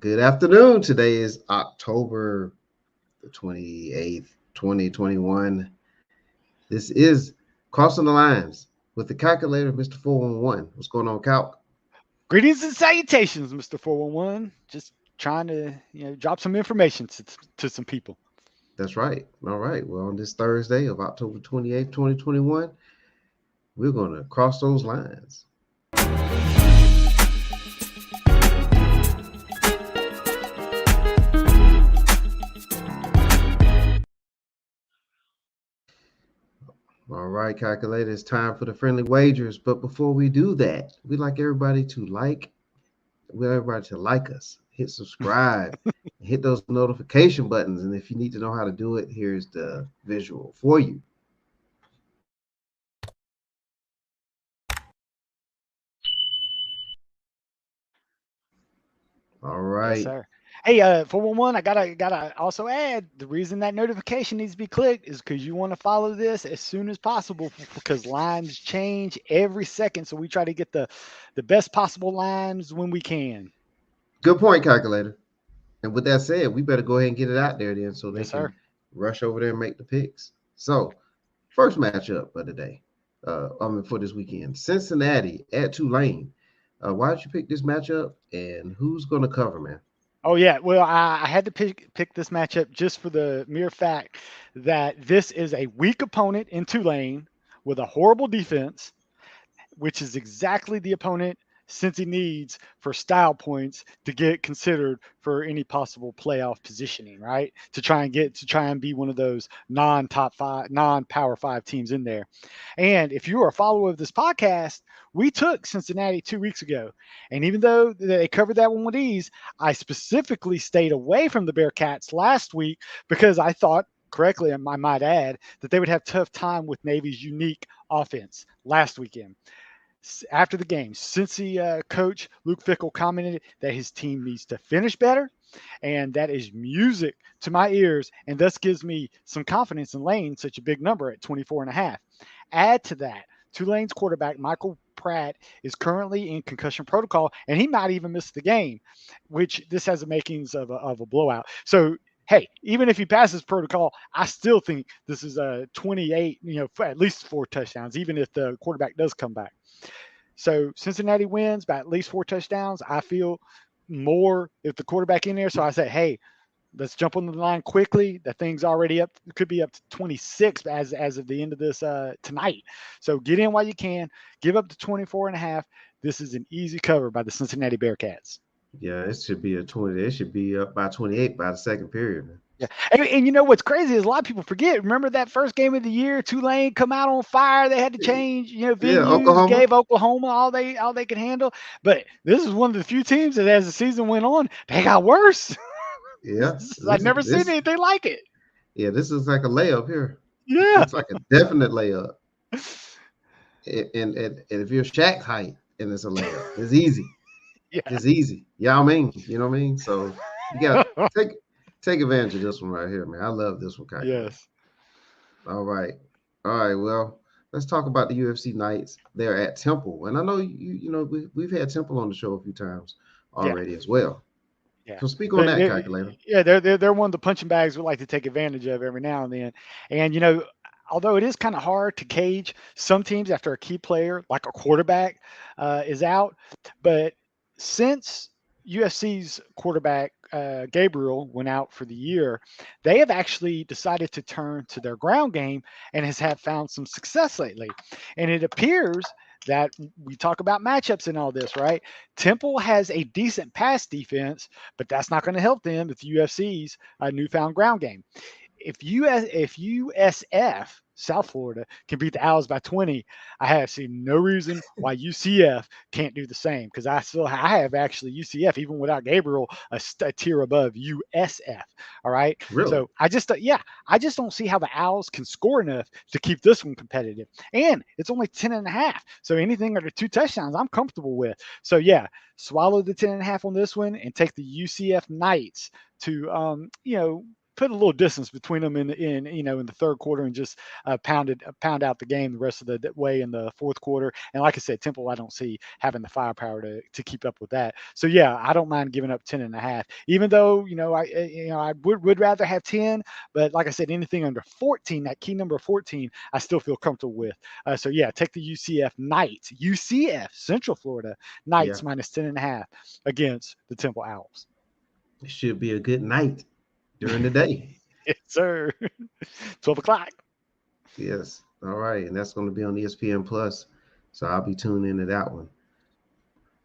Good afternoon. Today is October the 28th, 2021. This is Crossing the Lines with the calculator, Mr. 411. What's going on, Calc? Greetings and salutations, Mr. 411. Just trying to, drop some information to some people. That's right. All right. Well, on this Thursday of October 28th, 2021, we're going to cross those lines. All right, calculator, it's time for the friendly wagers. But before we do that, we'd like everybody to like us, hit subscribe, hit those notification buttons. And if you need to know how to do it, here's the visual for you. All Yes, right. sir. Hey, 411, I gotta also add the reason that notification needs to be clicked is because you want to follow this as soon as possible because lines change every second. So we try to get the best possible lines when we can. Good point, calculator. And with that said, we better go ahead and get it out there then so they Yes, can sir. rush over there and make the picks. So, first matchup of the day, for this weekend, Cincinnati at Tulane. Why did you pick this matchup and who's going to cover, man? Oh yeah, well I had to pick this matchup just for the mere fact that this is a weak opponent in Tulane with a horrible defense, which is exactly the opponent since he needs for style points to get considered for any possible playoff positioning, right? To try and be one of those non-top five, non-power five teams in there. And if you are a follower of this podcast, we took Cincinnati 2 weeks ago. And even though they covered that one with ease, I specifically stayed away from the Bearcats last week because I thought correctly, I might add, that they would have tough time with Navy's unique offense last weekend. After the game, Cincy coach Luke Fickle commented that his team needs to finish better, and that is music to my ears, and thus gives me some confidence in laying such a big number at 24 and a half. Add to that, Tulane's quarterback Michael Pratt is currently in concussion protocol, and he might even miss the game, which this has the makings of a blowout. So hey, even if he passes protocol, I still think this is a 28, at least 4 touchdowns, even if the quarterback does come back. So Cincinnati wins by at least 4 touchdowns. I feel more if the quarterback in there. So I say, hey, let's jump on the line quickly. The thing's already up, could be up to 26 as of the end of this tonight. So get in while you can. Give up to 24 and a half. This is an easy cover by the Cincinnati Bearcats. Yeah, it should be a 20. It should be up by 28 by the second period, man. Yeah, and you know what's crazy is a lot of people forget. Remember that first game of the year, Tulane come out on fire. They had to change, Yeah, venues, Oklahoma. gave Oklahoma all they could handle. But this is one of the few teams that, as the season went on, they got worse. Yeah, I've this is never seen this. anything like it. Yeah, this is like a layup here. Yeah, It's like a definite layup. And if you're Shaq height and it's a layup, it's easy. yeah, It's easy. Yeah, I mean, you know what I mean. So you got to take advantage of this one right here, man. I love this one, calculator. yes, All right, all right. Well, let's talk about the UFC nights there at Temple. And I know we've had Temple on the show a few times yeah, already as well. yeah. So speak on But that, calculator. yeah, they're one of the punching bags we like to take advantage of every now and then. And although it is kind of hard to gauge some teams after a key player like a quarterback is out, but since UFC's quarterback Gabriel went out for the year, they have actually decided to turn to their ground game and has have found some success lately. And it appears that we talk about matchups and all this, right? Temple has a decent pass defense, but that's not going to help them with UFC's newfound ground game. If USF South Florida can beat the Owls by 20, I have seen no reason why UCF can't do the same because I have actually UCF even without Gabriel a tier above USF. All right, Really? so I just don't see how the Owls can score enough to keep this one competitive, and it's only 10 and a half. So anything under 2 touchdowns, I'm comfortable with. So yeah, swallow the 10 and a half on this one and take the UCF Knights to put a little distance between them in the third quarter and just pound out the game the rest of the way in the fourth quarter. And like I said, Temple, I don't see having the firepower to keep up with that. So yeah, I don't mind giving up 10.5, even though I would rather have 10, but like I said, anything under 14, that key number 14, I still feel comfortable with. So yeah, take the UCF Central Florida Knights Yeah, minus 10.5 against the Temple Owls. it should be a good night during the day. Yes, sir. 12 o'clock. Yes. All right. And that's going to be on ESPN Plus. So I'll be tuned into that one.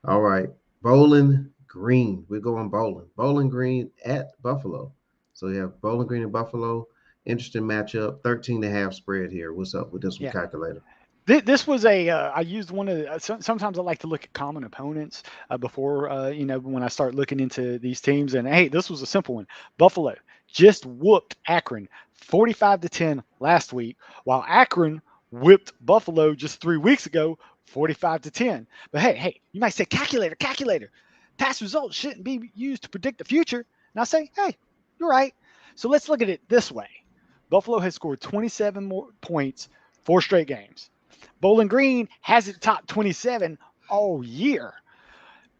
All right. Bowling Green. We're going bowling. Bowling Green at Buffalo. So we have Bowling Green and Buffalo. Interesting matchup. 13.5 spread here. What's up with this one, Yeah. calculator? This was I used one of the, sometimes I like to look at common opponents before, when I start looking into these teams. And hey, this was a simple one. Buffalo just whooped Akron 45-10 last week, while Akron whipped Buffalo just 3 weeks ago 45-10. But hey, you might say, calculator. Past results shouldn't be used to predict the future. And I say, hey, you're right. So let's look at it this way. Buffalo has scored 27 more points 4 straight games. Bowling Green hasn't topped 27 all year.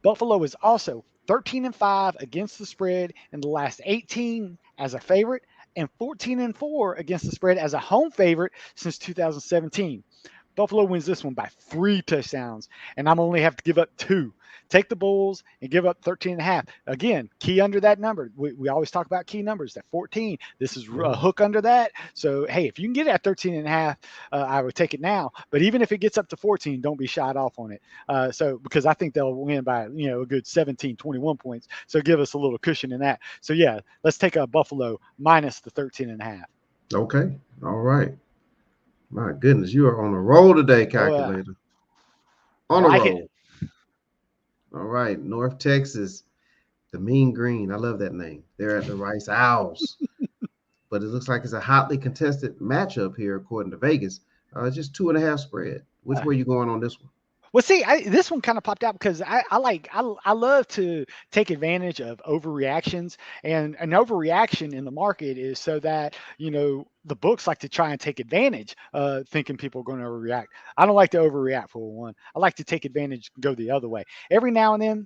Buffalo is also 13-5 against the spread in the last 18 as a favorite, and 14-4 against the spread as a home favorite since 2017. Buffalo wins this one by 3 touchdowns, and I'm only have to give up 2. Take the Bulls and give up 13.5. Again, key under that number. We always talk about key numbers. That 14. This is a hook under that. So hey, if you can get it at 13.5, I would take it now. But even if it gets up to 14, don't be shied off on it. So because I think they'll win by a good 17, 21 points. So give us a little cushion in that. So yeah, let's take a Buffalo minus the 13.5. Okay. All right. My goodness, you are on a roll today, Oh yeah, calculator. I On a like it. roll. All right. North Texas, the Mean Green. I love that name. They're at the Rice Owls. But it looks like it's a hotly contested matchup here, according to Vegas. Just 2.5 spread. Which way you going on this one? Well, see, this one kind of popped out because I love to take advantage of overreactions, and an overreaction in the market is so that the books like to try and take advantage, thinking people are going to overreact. I don't like to overreact for one. I like to take advantage, and go the other way. Every now and then,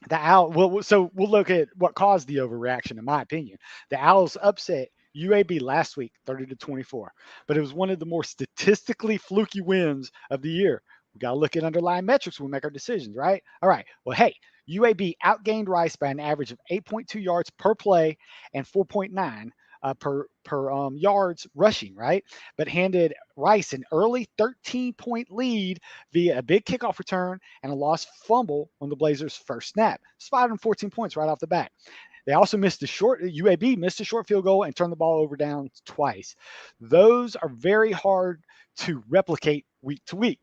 the owl. Well, so we'll look at what caused the overreaction. In my opinion, the Owls upset UAB last week, 30-24, but it was one of the more statistically fluky wins of the year. We got to look at underlying metrics when we make our decisions, right? All right. Well, hey, UAB outgained Rice by an average of 8.2 yards per play and 4.9 per yards rushing, right? But handed Rice an early 13-point lead via a big kickoff return and a lost fumble on the Blazers' first snap. It's 514 points right off the bat. They also UAB missed a short field goal and turned the ball over down twice. Those are very hard to replicate week to week.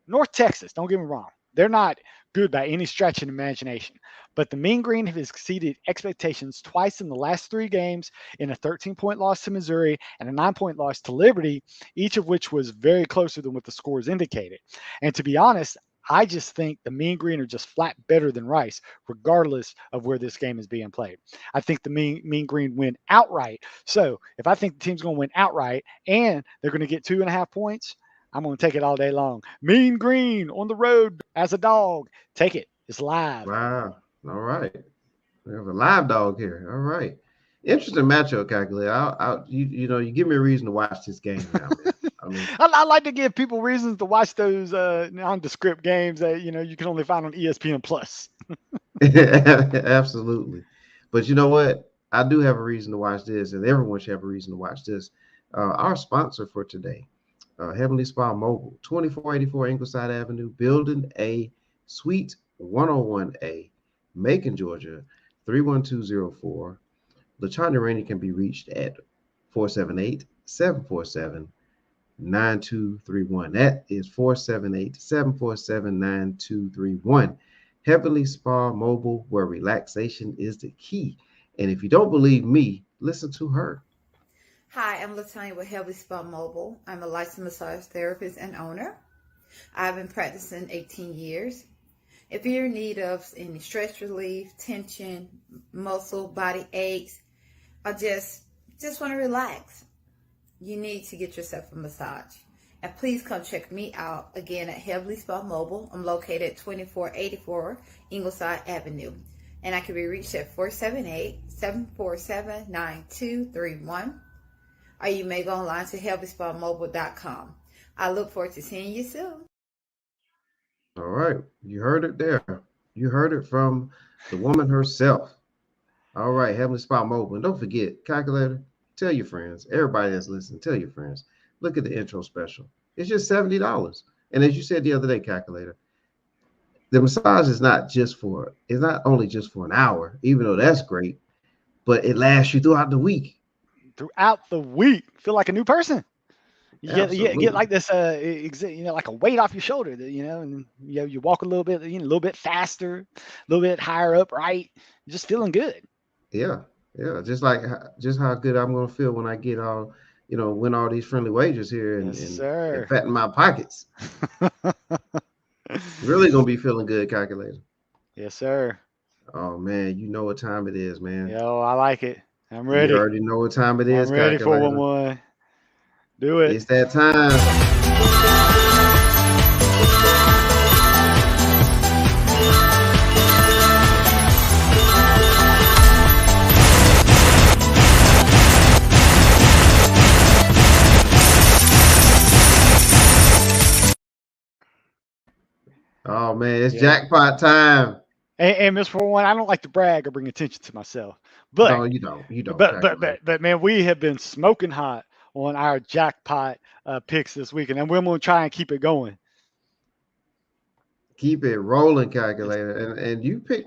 North Texas, don't get me wrong, they're not good by any stretch of the imagination. But the Mean Green have exceeded expectations twice in the last 3 games, in a 13-point loss to Missouri and a 9-point loss to Liberty, each of which was very closer than what the scores indicated. And to be honest, I just think the Mean Green are just flat better than Rice, regardless of where this game is being played. I think the Mean Green win outright. So if I think the team's going to win outright and they're going to get 2.5 points, I'm going to take it all day long. Mean Green on the road as a dog. Take it. It's live. Wow. All right. We have a live dog here. All right. Interesting matchup, calculator. You give me a reason to watch this game now, man. I mean, I like to give people reasons to watch those nondescript games that you can only find on ESPN Plus. absolutely. But you know what? I do have a reason to watch this, and everyone should have a reason to watch this. Our sponsor for today, Heavenly Spa Mobile, 2484 Ingleside Avenue, Building A, Suite 101A, Macon, Georgia, 31204. LaTanya Rainey can be reached at 478-747-9231. That is 478-747-9231. Heavenly Spa Mobile, where relaxation is the key. And if you don't believe me, listen to her. Hi, I'm LaTanya with Heavenly Spa Mobile. I'm a licensed massage therapist and owner. I've been practicing 18 years. If you're in need of any stress relief, tension, muscle, body aches, or just want to relax, you need to get yourself a massage. And please come check me out again at Heavenly Spa Mobile. I'm located at 2484 Ingleside Avenue. And I can be reached at 478-747-9231. Or you may go online to heavenlyspamobile.com. I look forward to seeing you soon. All right. You heard it there. You heard it from the woman herself. All right. Heavenly Spa Mobile. And don't forget, calculator, tell your friends. Everybody that's listening, tell your friends. Look at the intro special. It's just $70. And as you said the other day, calculator, the massage is not only just for an hour, even though that's great, but it lasts you throughout the week. Feel like a new person. You get like this, like a weight off your shoulder, and you walk a little bit faster, a little bit higher up, right? You're just feeling good. Yeah. Just how good I'm gonna feel when I get all, win all these friendly wagers here and fatten my pockets. Really gonna be feeling good, calculator. Yes, sir. Oh man, you know what time it is, man. Yo, I like it. I'm ready. You already know what time it is. I'm ready for one. Do it. It's that time. Oh man, it's jackpot time. And Miss 41, I don't like to brag or bring attention to myself, but no, you don't. But man, we have been smoking hot on our jackpot picks this weekend, and we're going to try and keep it going. Keep it rolling, calculator. And you pick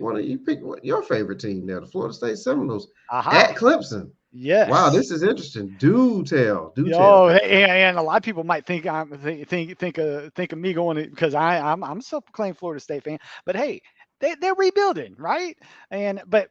your favorite team there, the Florida State Seminoles at Clemson. Yes. Wow, this is interesting. Do tell. And a lot of people might think think of me going because I'm a self-proclaimed Florida State fan, but hey, they're rebuilding, right? But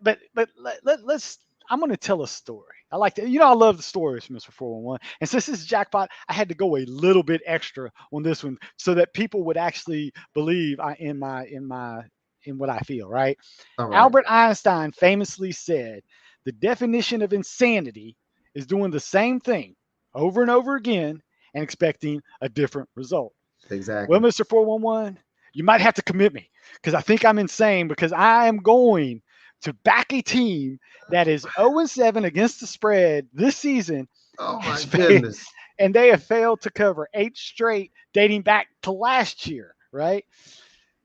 let's. I'm going to tell a story. I like to, I love the stories, Mr. 411. And since this is jackpot, I had to go a little bit extra on this one so that people would actually believe in what I feel, right? Albert Einstein famously said, "The definition of insanity is doing the same thing over and over again and expecting a different result." Exactly. Well, Mr. 411, you might have to commit me because I think I'm insane because I am going to back a team that is 0-7 against the spread this season. Oh my goodness. And they have failed to cover 8 straight dating back to last year, right?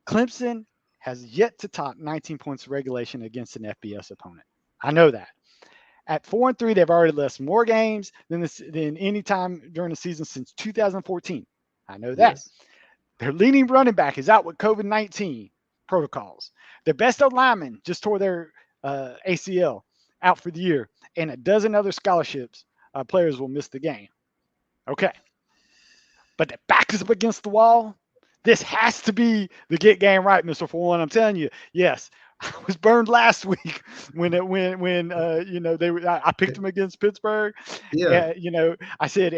Clemson has yet to top 19 points of regulation against an FBS opponent. I know that. At 4-3, they've already lost more games than any time during the season since 2014. I know that. Yes. Their leading running back is out with COVID-19 protocols. Their best lineman just tore their ACL, out for the year, and a dozen other scholarships players will miss the game. Okay. But the back is up against the wall. This has to be the get game right, Mr. 41. I'm telling you, yes. I was burned last week when I picked them against Pittsburgh. Yeah. I said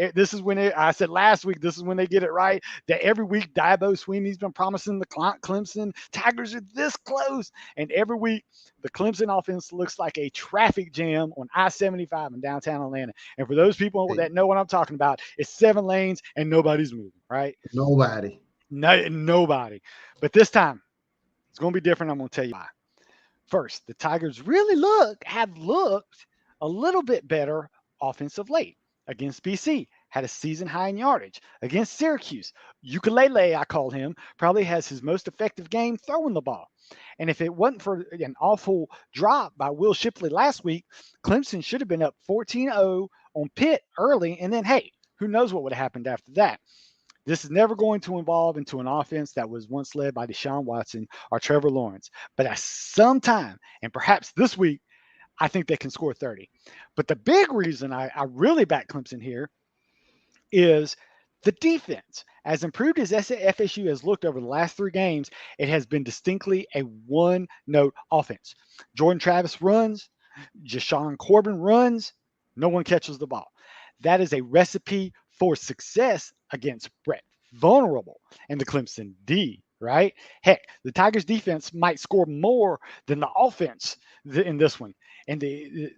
last week this is when they get it right. That every week Dabo Swinney's been promising the Clemson Tigers are this close, and every week the Clemson offense looks like a traffic jam on I-75 in downtown Atlanta. And for those people that know what I'm talking about, it's 7 lanes and nobody's moving. Right? Nobody. Nobody. But this time it's going to be different. I'm going to tell you why. First, the Tigers really have looked a little bit better offensive late. Against BC, had a season high in yardage. Against Syracuse, Ukulele, I call him, probably has his most effective game throwing the ball. And if it wasn't for an awful drop by Will Shipley last week, Clemson should have been up 14-0 on Pitt early. And then, hey, who knows what would have happened after that. This is never going to evolve into an offense that was once led by Deshaun Watson or Trevor Lawrence. But at some time, and perhaps this week, I think they can score 30. But the big reason I really back Clemson here is the defense. As improved as FSU has looked over the last 3 games, it has been distinctly a one-note offense. Jordan Travis runs, Jashawn Corbin runs, no one catches the ball. That is a recipe for success against Brett Vulnerable and the Clemson D, right? Heck, the Tigers defense might score more than the offense in this one. And the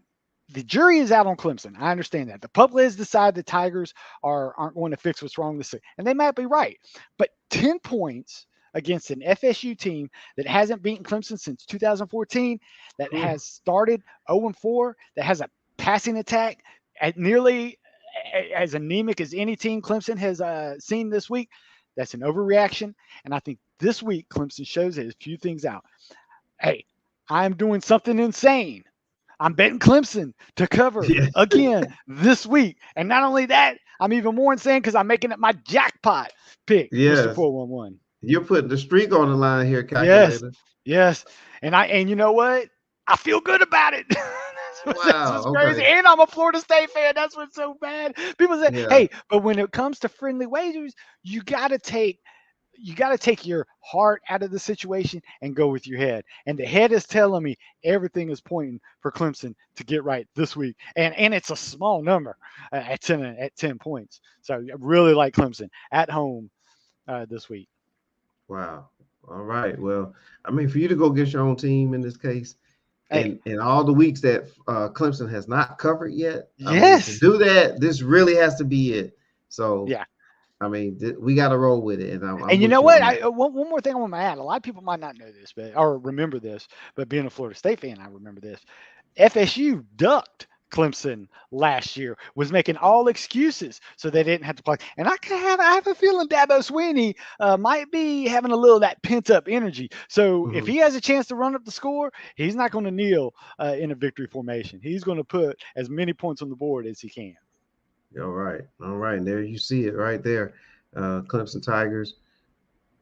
the jury is out on Clemson. I understand that. The public has decided the Tigers aren't going to fix what's wrong this year, and they might be right. But 10 points against an FSU team that hasn't beaten Clemson since 2014, that has started 0-4, that has a passing attack at nearly as anemic as any team Clemson has seen this week. That's an overreaction. And I think this week Clemson shows a few things out. Hey, I'm doing something insane. I'm betting Clemson to cover again this week. And not only that, I'm even more insane because I'm making it my jackpot pick, Mr. 411. You're putting the streak on the line here, calculator. Yes. And you know what? I feel good about it. Wow, that's what's crazy. And I'm a Florida State fan. That's what's so bad. People say, hey, but when it comes to friendly wagers, you gotta take your heart out of the situation and go with your head. And the head is telling me everything is pointing for Clemson to get right this week. And it's a small number at 10 points. So I really like Clemson at home this week. Wow. All right. Well, I mean, for you to go get your own team in this case, and all the weeks that Clemson has not covered yet, to do that, this really has to be it. So yeah. I mean, we got to roll with it. And you know what? One more thing I want to add. A lot of people might not know this, or remember this, but being a Florida State fan, I remember this. FSU ducked Clemson last year, was making all excuses so they didn't have to play. And I have a feeling Dabo Swinney might be having a little of that pent up energy. So if he has a chance to run up the score, he's not going to kneel in a victory formation. He's going to put as many points on the board as he can. All right. And there you see it right there. Clemson Tigers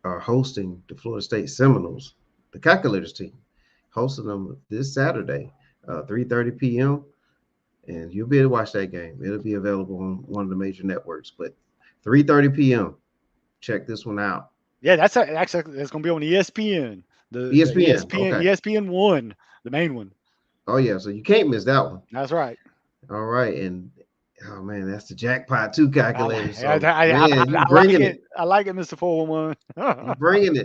are hosting the Florida State Seminoles, the Calculators team, hosting them this Saturday, 3:30 p.m. And you'll be able to watch that game. It'll be available on one of the major networks. But 3:30 p.m. Check this one out. Yeah, that's going to be on ESPN. ESPN 1, the main one. Oh yeah, so you can't miss that one. That's right. All right, and oh man, that's the jackpot 2 calculator. So, I like it. I like it, Mr. 411. You're bringing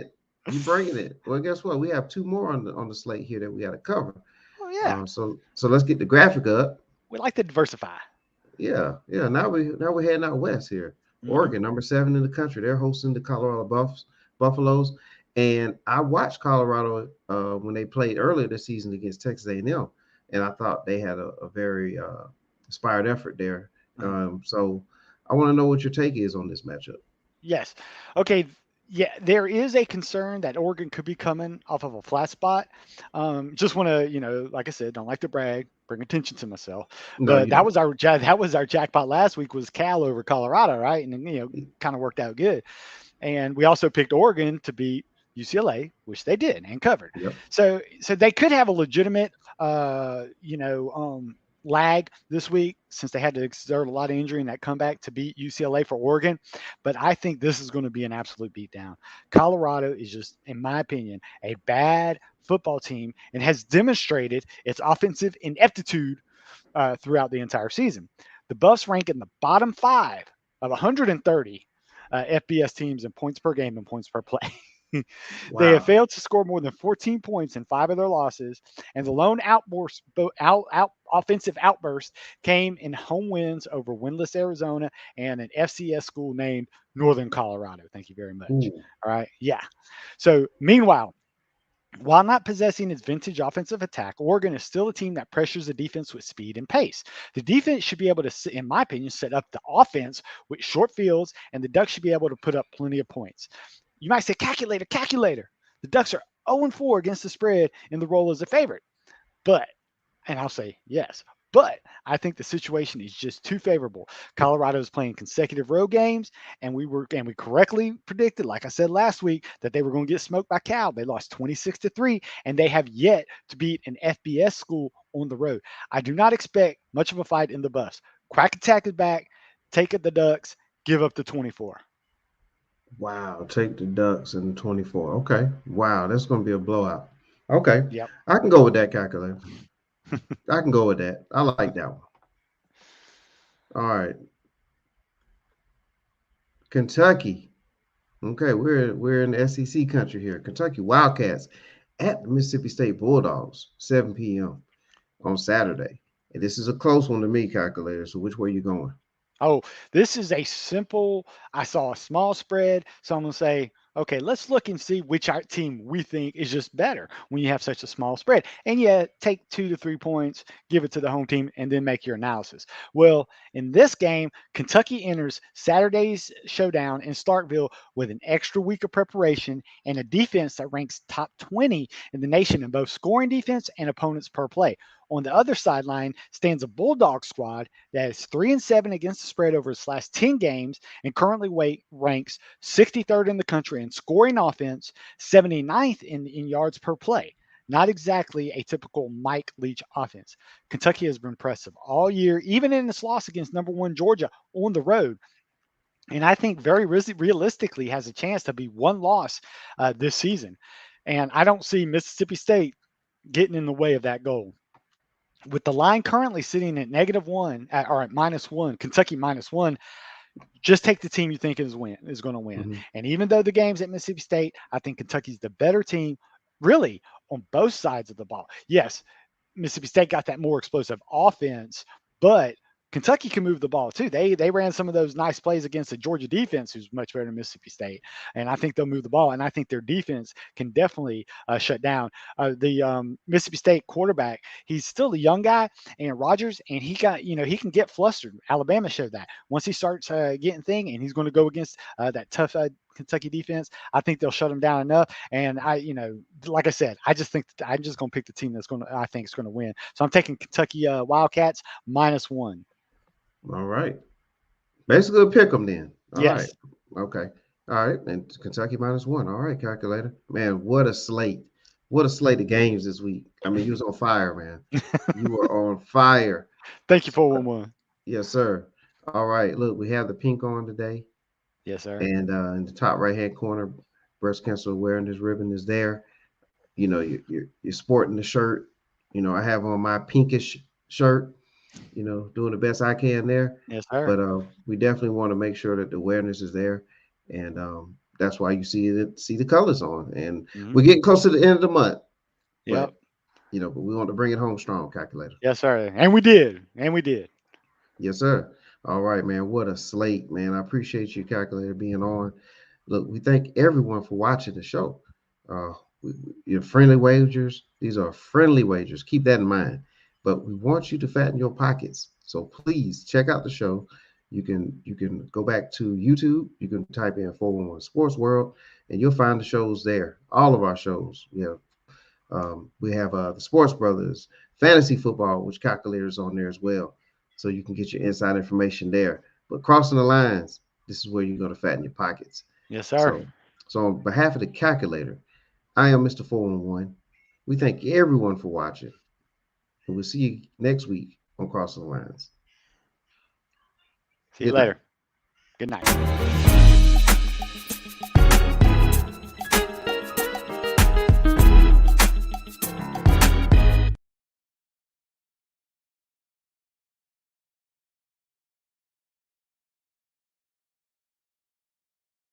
it. Well, guess what? We have 2 more on the slate here that we got to cover. Oh yeah. So let's get the graphic up. We like to diversify. Yeah. Now we're heading out west here. Oregon, number 7 in the country. They're hosting the Colorado Buffaloes. And I watched Colorado when they played earlier this season against Texas A&M, and I thought they had a very inspired effort there. So I want to know what your take is on this matchup. Yes. Okay. Yeah, there is a concern that Oregon could be coming off of a flat spot. Just want to, like I said, don't like to brag, bring attention to myself. But that was our jackpot last week was Cal over Colorado, right? And then, kind of worked out good. And we also picked Oregon to beat UCLA, which they did and covered. Yep. So they could have a legitimate, lag this week since they had to exert a lot of injury in that comeback to beat UCLA for Oregon. But I think this is going to be an absolute beatdown. Colorado is just, in my opinion, a bad football team and has demonstrated its offensive ineptitude throughout the entire season. The Buffs rank in the bottom 5 of 130 FBS teams in points per game and points per play. Wow. They have failed to score more than 14 points in 5 of their losses, and the lone offensive outburst came in home wins over winless Arizona and an FCS school named Northern Colorado. Thank you very much. Ooh. All right. Yeah. So meanwhile, while not possessing its vintage offensive attack, Oregon is still a team that pressures the defense with speed and pace. The defense should be able to, in my opinion, set up the offense with short fields, and the Ducks should be able to put up plenty of points. You might say, calculator. The Ducks are 0-4 against the spread in the role as a favorite. And I'll say yes, but I think the situation is just too favorable. Colorado is playing consecutive road games, and we correctly predicted, like I said last week, that they were going to get smoked by Cal. They lost 26-3, and they have yet to beat an FBS school on the road. I do not expect much of a fight in the bus. Quack Attack is back. Take it the Ducks. Give up the 24. Wow, take the Ducks in 24. Okay. Wow, that's going to be a blowout. Okay. Yep. I can go with that calculator. I can go with that. I like that one. All right. Kentucky. Okay, we're in the SEC country here. Kentucky Wildcats at the Mississippi State Bulldogs, 7 p.m. on Saturday. And this is a close one to me, calculator. So which way you going? Oh, this is a simple. I saw a small spread, so I'm gonna say, okay, let's look and see which team we think is just better when you have such a small spread. And yeah, take 2 to 3 points, give it to the home team, and then make your analysis. Well, in this game, Kentucky enters Saturday's showdown in Starkville with an extra week of preparation and a defense that ranks top 20 in the nation in both scoring defense and opponents per play. On the other sideline stands a Bulldog squad that is 3-7 against the spread over its last 10 games and currently ranks 63rd in the country in scoring offense, 79th in yards per play. Not exactly a typical Mike Leach offense. Kentucky has been impressive all year, even in its loss against number one Georgia on the road. And I think very realistically has a chance to be one loss this season. And I don't see Mississippi State getting in the way of that goal. With the line currently sitting at -1 or at -1, Kentucky -1, just take the team you think is going to win. Mm-hmm. And even though the game's at Mississippi State, I think Kentucky's the better team, really, on both sides of the ball. Yes, Mississippi State got that more explosive offense, but Kentucky can move the ball too. They ran some of those nice plays against the Georgia defense, who's much better than Mississippi State, and I think they'll move the ball. And I think their defense can definitely shut down the Mississippi State quarterback. He's still a young guy, and Rogers, and he can get flustered. Alabama showed that once he starts getting thing, and he's going to go against that tough Kentucky defense. I think they'll shut him down enough. And like I said, I just think I'm just going to pick the team I think is going to win. So I'm taking Kentucky Wildcats -1. All right. Basically, a pick them then. All yes. right. Okay. All right. And Kentucky -1. All right, calculator. Man, what a slate. What a slate of games this week. I mean, you was on fire, man. You were on fire. Thank you, 411. Yes, sir. All right. Look, we have the pink on today. Yes, sir. And in the top right-hand corner, breast cancer awareness ribbon is there. You know, you're sporting the shirt. You know, I have on my pinkish shirt. You know, doing the best I can there. Yes, sir. But we definitely want to make sure that the awareness is there, and that's why you see the colors on. And we're getting close to the end of the month. Yep. But we want to bring it home strong, calculator. Yes, sir. And we did. Yes, sir. All right, man. What a slate, man. I appreciate you, calculator, being on. Look, we thank everyone for watching the show. Your friendly wagers. These are friendly wagers. Keep that in mind. But we want you to fatten your pockets. So please check out the show. You can go back to YouTube. You can type in 411 Sportsworld, and you'll find the shows there. All of our shows. We have the Sports Brothers, Fantasy Football, which calculators on there as well. So you can get your inside information there. But crossing the lines, this is where you're going to fatten your pockets. Yes, sir. So on behalf of the calculator, I am Mr. 411. We thank everyone for watching. And we'll see you next week on Crossing the Lines. See you later. Good night.